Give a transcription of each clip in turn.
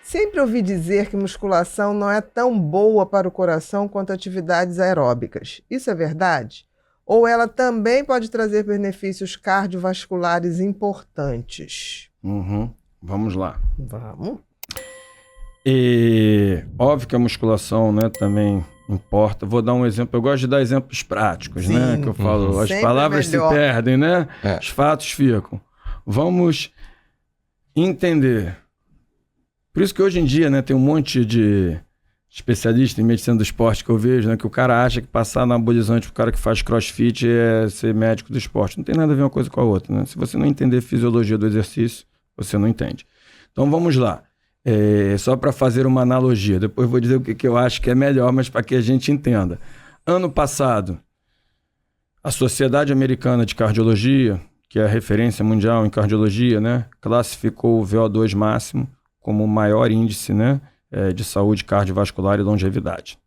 Sempre ouvi dizer que musculação não é tão boa para o coração quanto atividades aeróbicas. Isso é verdade? Ou ela também pode trazer benefícios cardiovasculares importantes? Vamos lá. Vamos. E óbvio que a musculação, né, também importa. Vou dar um exemplo. Eu gosto de dar exemplos práticos, Sim. né? Que eu falo, as Sempre palavras se melhor. perdem, né? Os fatos ficam. Vamos entender. Por isso que hoje em dia, né, tem um monte de especialista em medicina do esporte que eu vejo, né, que o cara acha que passar anabolizante pro cara que faz crossfit é ser médico do esporte. Não tem nada a ver uma coisa com a outra, né? Se você não entender a fisiologia do exercício, você não entende. Então vamos lá. Só para fazer uma analogia, depois eu vou dizer o que eu acho que é melhor, mas para que a gente entenda. Ano passado, a Sociedade Americana de Cardiologia, que é a referência mundial em cardiologia, né, classificou o VO2 máximo como o maior índice, né, de saúde cardiovascular e longevidade.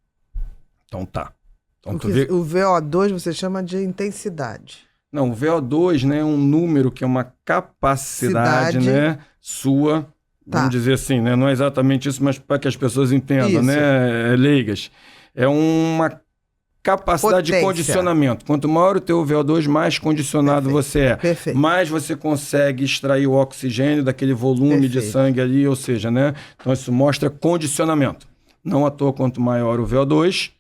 Então tá. Então, O VO2 você chama de intensidade. Não, o VO2, né, é um número que é uma capacidade, né, sua, vamos dizer assim, né, não é exatamente isso, mas para que as pessoas entendam, né, leigas. É uma capacidade de condicionamento. Quanto maior o teu VO2, mais condicionado você é. Perfeito. Mais você consegue extrair o oxigênio daquele volume de sangue ali, ou seja, né? Então isso mostra condicionamento. Não à toa, quanto maior o VO2,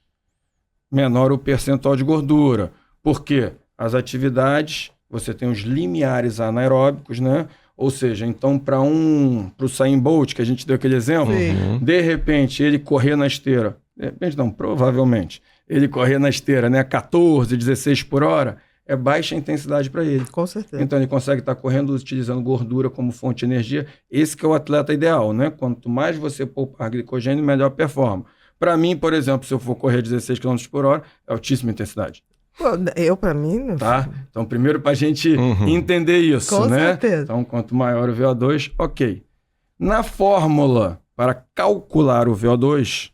menor o percentual de gordura. Por quê? As atividades, você tem os limiares anaeróbicos, né? Ou seja, então para o Usain Bolt, que a gente deu aquele exemplo, de repente ele correr na esteira, de repente não, provavelmente, ele correr na esteira, né, 14, 16 por hora, é baixa intensidade para ele. Com certeza. Então ele consegue estar correndo utilizando gordura como fonte de energia. Esse que é o atleta ideal, né? Quanto mais você poupar glicogênio, melhor performa. Para mim, por exemplo, se eu for correr 16 km por hora, é altíssima intensidade. Para mim... Tá? Então, primeiro para a gente entender isso, Com né? certeza. Então, quanto maior o VO2, ok. Na fórmula para calcular o VO2,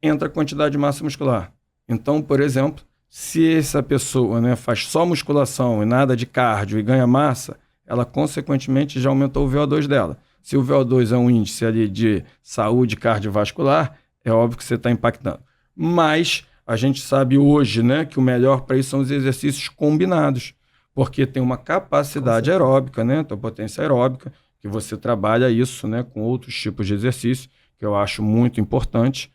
entra a quantidade de massa muscular. Então, por exemplo, se essa pessoa, né, faz só musculação e nada de cardio e ganha massa, ela consequentemente já aumentou o VO2 dela. Se o VO2 é um índice ali de saúde cardiovascular, é óbvio que você está impactando. Mas a gente sabe hoje, né, que o melhor para isso são os exercícios combinados, porque tem uma capacidade aeróbica, né, tua potência aeróbica, que você trabalha isso, né, com outros tipos de exercício, que eu acho muito importante.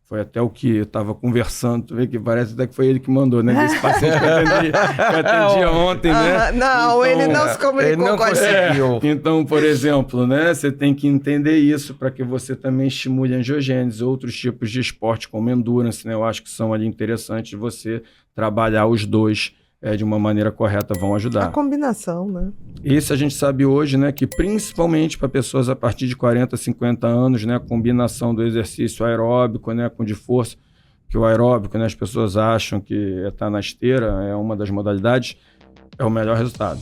Foi até o que eu estava conversando, tu vê que parece até que foi ele que mandou, né? Esse paciente que eu atendi ontem, né? Não, então, ele não se comunicou com a gente. Então, por exemplo, né? Você tem que entender isso para que você também estimule a angiogênese, outros tipos de esporte como endurance, né? Eu acho que são ali interessantes você trabalhar os dois de uma maneira correta, vão ajudar. A combinação, né? Isso a gente sabe hoje, né, que principalmente para pessoas a partir de 40, 50 anos, né, a combinação do exercício aeróbico, né, com de força, que o aeróbico, né, as pessoas acham que estar na esteira é uma das modalidades, é o melhor resultado.